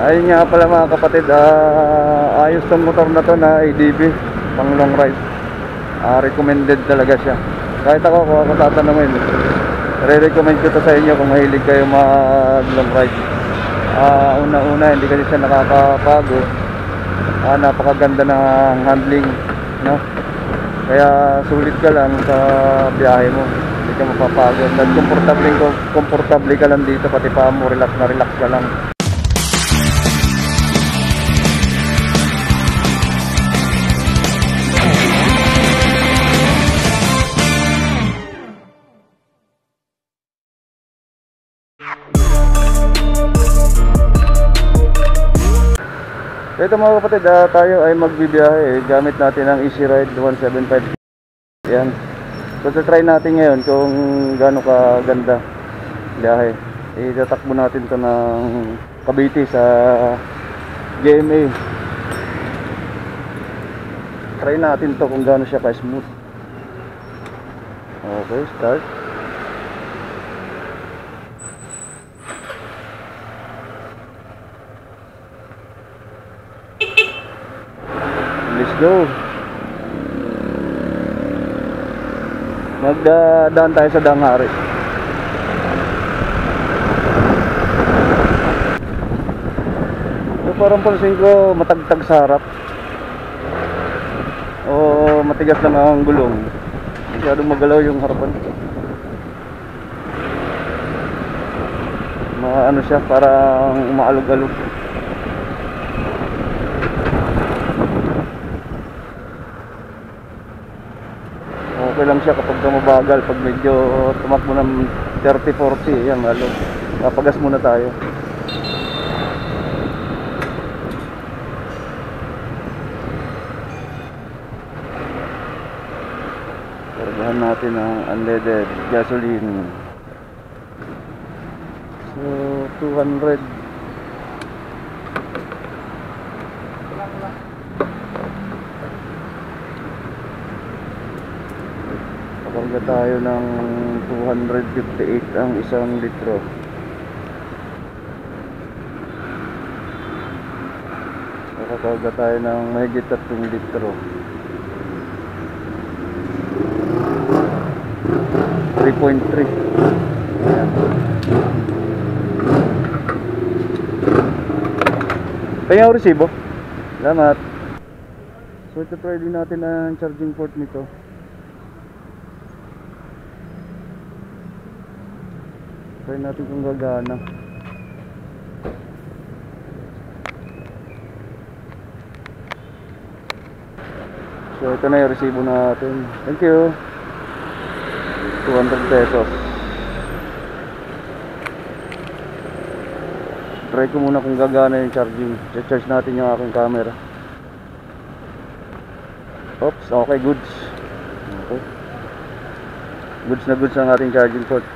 Ayun nga pala mga kapatid, ayos tong motor na to na ADV pang long ride. Recommended talaga siya. Kahit ako, kung ako tatanungin, re-recommend ko to sa inyo kung mahilig kayo mag long ride. Una-una, hindi kasi siya nakakapagod. Napakaganda ng handling, no? Kaya sulit ka lang sa biyahe mo, hindi ka mapapagod. At komportable ka lang dito, pati pa mo relax na relax ka lang. Ito mga kapatid, tayo ay magbibiyahe gamit natin ang Easy Ride 175. Yan. So try natin ngayon kung gaano kaganda biyahe. Itatakbo natin to ng Cavite sa GMA. Try natin to kung gaano siya ka-smooth. Okay, start. Let's go. Magdaan tayo sa Danghari. So parang pansin ko matagtag sa harap. O matigas lang ang gulong. Masyadong magalaw yung harapan. Ano siya, parang umaalog-alog. Okay lang siya kapag mabagal, pag medyo tumakbo ng 30-40, yan malo. Papagas muna tayo. Kargahan natin ang unleaded gasoline. So 200. Pakarga tayo ng 258 ang isang litro. Pakarga tayo ng mahigit 3 litro. 3.3. Ayan. Kaya ang resibo. Salamat. So ito try din natin ang charging port nito. Try natin kung gagana. So ito na yung resibo natin. Thank you. 200 pesos. Try ko muna kung gagana yung charging. Charge natin yung aking camera. Oops, okay, goods. Okay. Goods na goods ang ating charging port.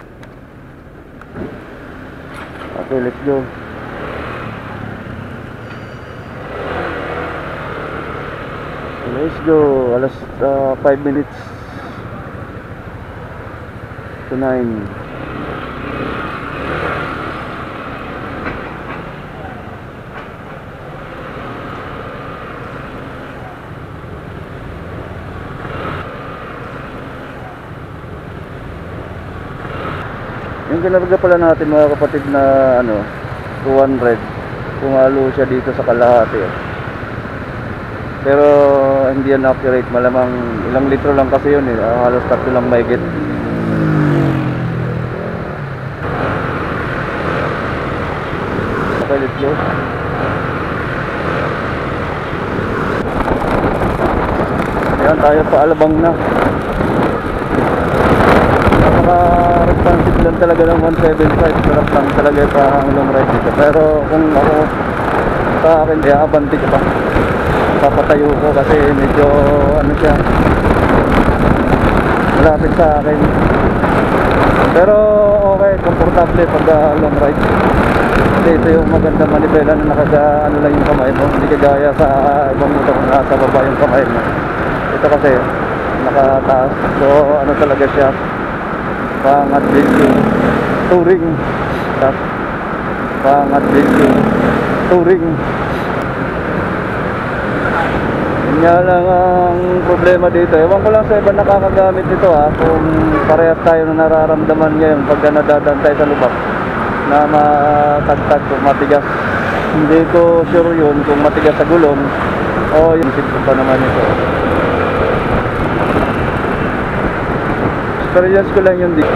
Okay, let's go. Let's go. Alas 5 minutes to 9. Yung kinarga pala natin mga kapatid na 200, pumalo siya dito sa kalahati. Pero hindi yan accurate, malamang ilang litro lang kasi yun halos 3 lang mahigit. Okay, let's go. Ayan, tayo pa Alabang na. Napaka-responsive lang talaga ng 175. Sarap lang talaga parang long ride dito. Pero kung ako sa akin, abanti ko pa. Papatayo ko kasi medyo siya, malapit sa akin. Pero okay, komportable pag long ride. Kasi ito yung magandang manibela na lang yung kamay mo. Hindi kagaya sa ibang motor na nasa baba yung kamay mo. Ito kasi nakataas. So talaga siya, pang-adventure touring. Pang-adventure touring. Yun nga lang ang problema dito. Ewan ko lang sa iba nakakagamit nito kung parehas tayo na nararamdaman ngayon pagka nadadaan tayo sa lubak na matagtag o matigas. Hindi ko sure yun kung matigas sa gulong o yung sipso pa naman ito. Experience ko lang yun dito.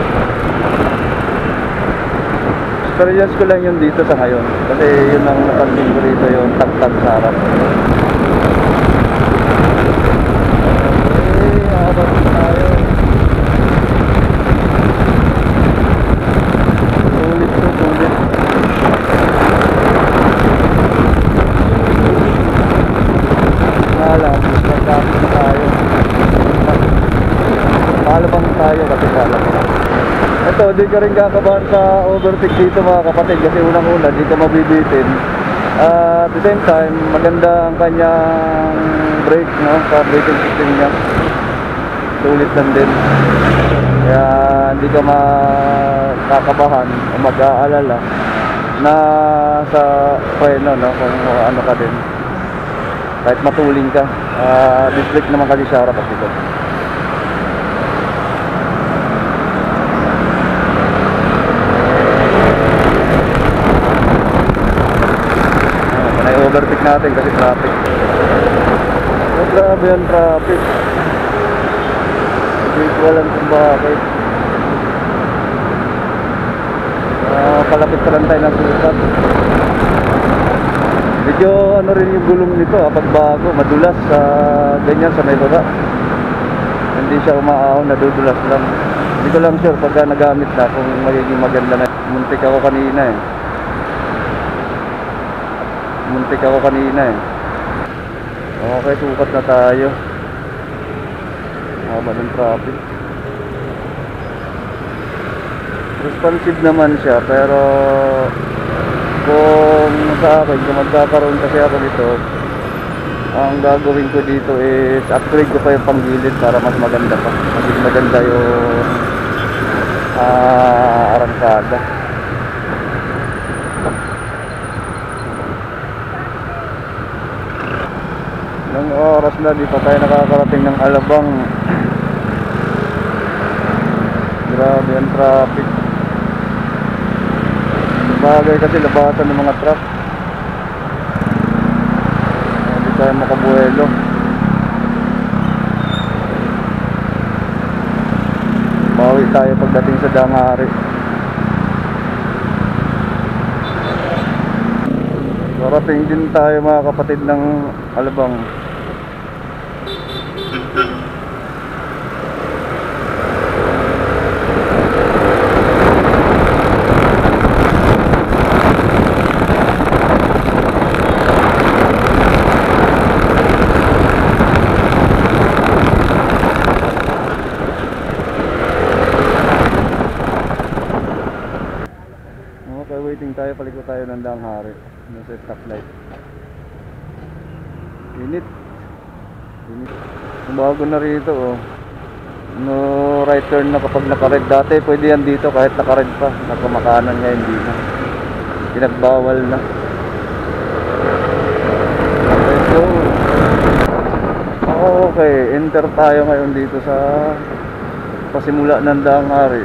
Experience ko lang yun dito sa ngayon. Kasi yun ang napansin ko dito, yung tagtag sa harap. Okay, habang tayo. Sulit to, sulit. Alam, nagkakit na tayo. Palabang tayo kasi palabang. Ito, di ka rin kakabahan sa overtake dito mga kapatid kasi unang-una di ka mabibitin. At the same time, maganda ang kanyang brake, no? Sa braking system niya. Sulit lang din. Kaya hindi ka makakabahan o mag-aalala na sa preno, no? Kung ano ka din. Kahit matuling ka. Disc naman kasi siya harap dito. Overtake natin kasi traffic. Oh, grabe yung traffic. Hindi ko alam kung bakit. Palapit pa lang tayo ng sukat. Medyo ano rin yung gulong nito pag bago, madulas sa ganyan sa may baba. Hindi siya umaahon, nadudulas lang. Hindi ko lang sure pagka nagamit na kung magiging maganda na. Muntik ako kanina eh. Okay, sukat na tayo. Haba ng traffic. Responsive naman siya, pero kung sa akin, kung magkakaroon kasi ako dito, ang gagawin ko dito is upgrade ko pa yung panggilid para mas maganda pa. Maging maganda yung arangkada. Ilang oras na di pa tayo nakakarating ng Alabang. Grabe ang traffic. Bagay kasi labasan ng mga truck. Hindi tayo makabuelo. Bawi tayo pagdating sa Dangari. Parating din tayo mga kapatid ng Alabang. Okay, waiting tayo, paliko tayo ng Dangari. Nasa stoplight. Init. Bago na rito oh. No right turn na kapag naka-red. Dati pwede yan dito kahit naka-red pa. Nagkamakanan nga hindi na. Pinagbawal na. Let's go. Okay, enter tayo ngayon dito sa pasimula ng Dangari.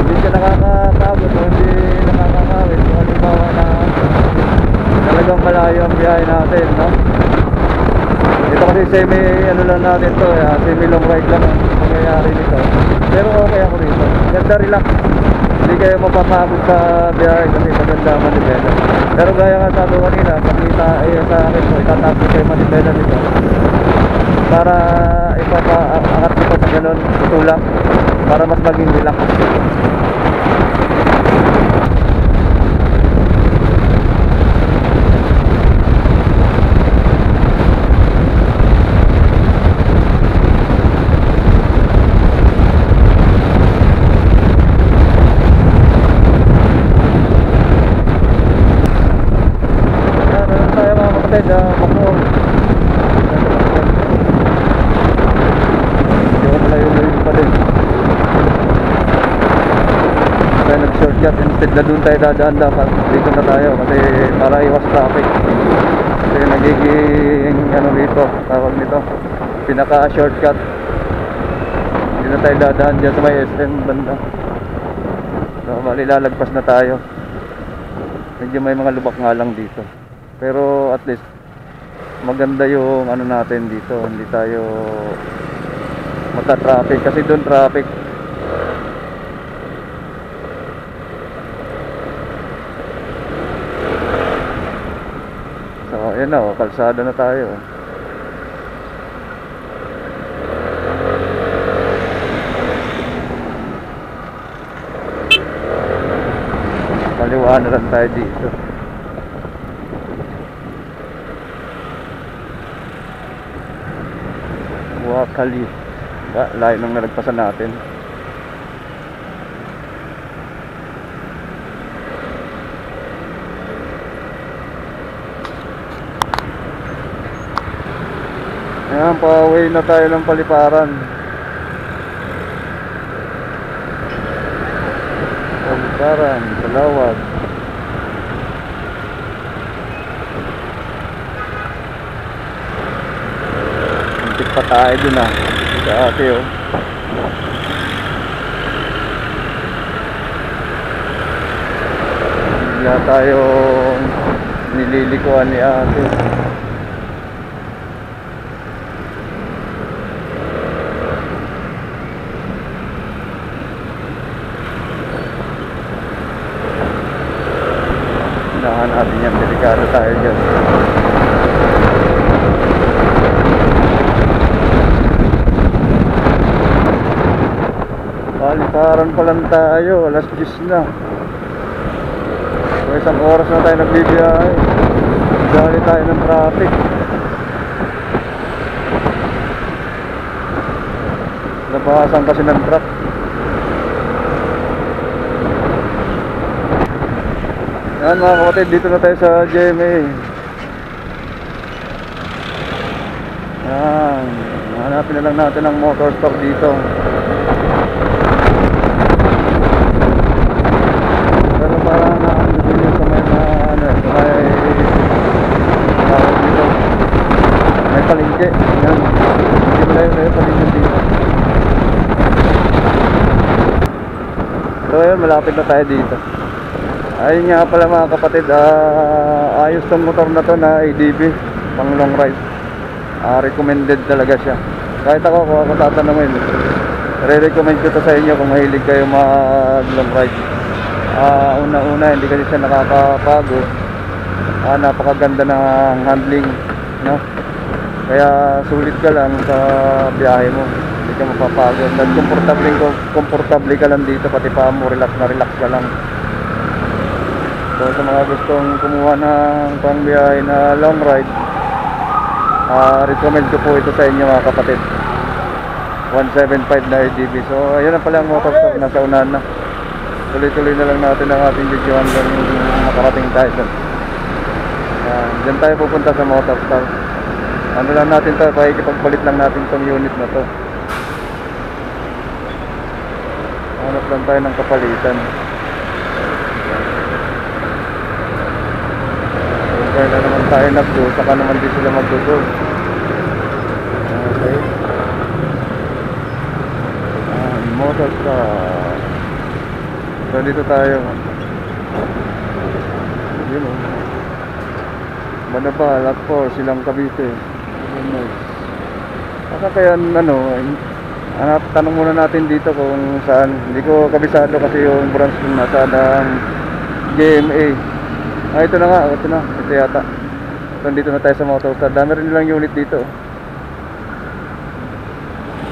Hindi siya nakakapagod o hindi nakakakawin kung halimbawa na talagang malayo ang biyahe natin, no? Ito kasi semi ano lang natin to, semi long ride lang ang mangyayari nito, pero okay ako rito, ganda, relax, hindi kayo mapapagod sa biyahe kasi maganda ang manibela. Pero gaya nga sabi ko kanina, pagkita sa akin po, itatapos kayo manibela nito para ipapaangat ko sa ganun, tutulak para mas maging relax. shortcut instead na doon tayo dadaan, dapat dito na tayo kasi para iwas traffic. Kasi nagiging ano dito, tawag nito, pinaka shortcut. Hindi na tayo dadaan dyan sa may SM banda. So bali lalagpas na tayo. Medyo may mga lubak nga lang dito, pero at least maganda yung ano natin dito, hindi tayo magka-traffic kasi doon traffic. So ayan na, kalsada na tayo. Kaliwaan na lang tayo dito. Wakali. Layo nang nalagpasan natin. Ayan, pa-away na tayo ng Paliparan. Paliparan, Salawag. Muntik pa tayo dun sa ate oh. Bigla tayong nililikuan ni ate. Hinahan natin yan, delikado tayo dyan. Paliparan pa lang tayo, alas 10 na. So isang oras na tayo nagbibiyahe. Dali tayo ng traffic. Nabahasan kasi ng truck. Yan mga kapatid, dito na tayo sa GMA. Yan, hanapin na lang natin ang motor store dito. Pero parang naandun yun sa may sa may tawag dito, may palengke. Yan, hindi mo na yun palengke dito. So yun, malapit na tayo dito. Ayun nga pala mga kapatid, ayos tong motor na to na ADB, pang long ride. Recommended talaga siya. Kahit ako, kung ako tatanungin, re-recommend ko to sa inyo kung mahilig kayo mag long ride. Una-una, hindi kasi siya nakakapagod. Napakaganda ng handling, no? Kaya sulit ka lang sa biyahe mo, hindi ka mapapagod. At komportable ka lang dito, pati pa mo relax na relax ka lang. So sa mga gustong kumuha ng pangbiyahe na long ride, recommend ko po ito sa inyo mga kapatid. 175 na ADB. So ayun na pala ang motor store, nasa unahan na. Tuloy-tuloy na lang natin ang ating video hanggang makarating tayo dyan. Dyan tayo pupunta sa motor store. Ano lang natin to, pakikipagpalit lang natin tong unit na to. Hanap lang tayo ng kapalitan. Kaya na naman tayo nagdo, saka naman di sila magdudo. Okay. Motor store. So dito tayo. Yun o. Manaba, Lot 4, Silang Cavite. Kaya tanong muna natin dito kung saan. Hindi ko kabisado kasi yung branch kung nasaan ang GMA. Ito na nga, ito yata. So dito na tayo sa motor store. Dami rin nilang unit dito.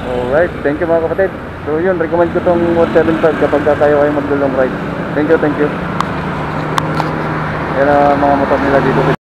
Alright, thank you mga kapatid. So yun, recommend ko tong 175 kapag tayo ay mag-long ride. Thank you. Yan ang mga motor nila dito.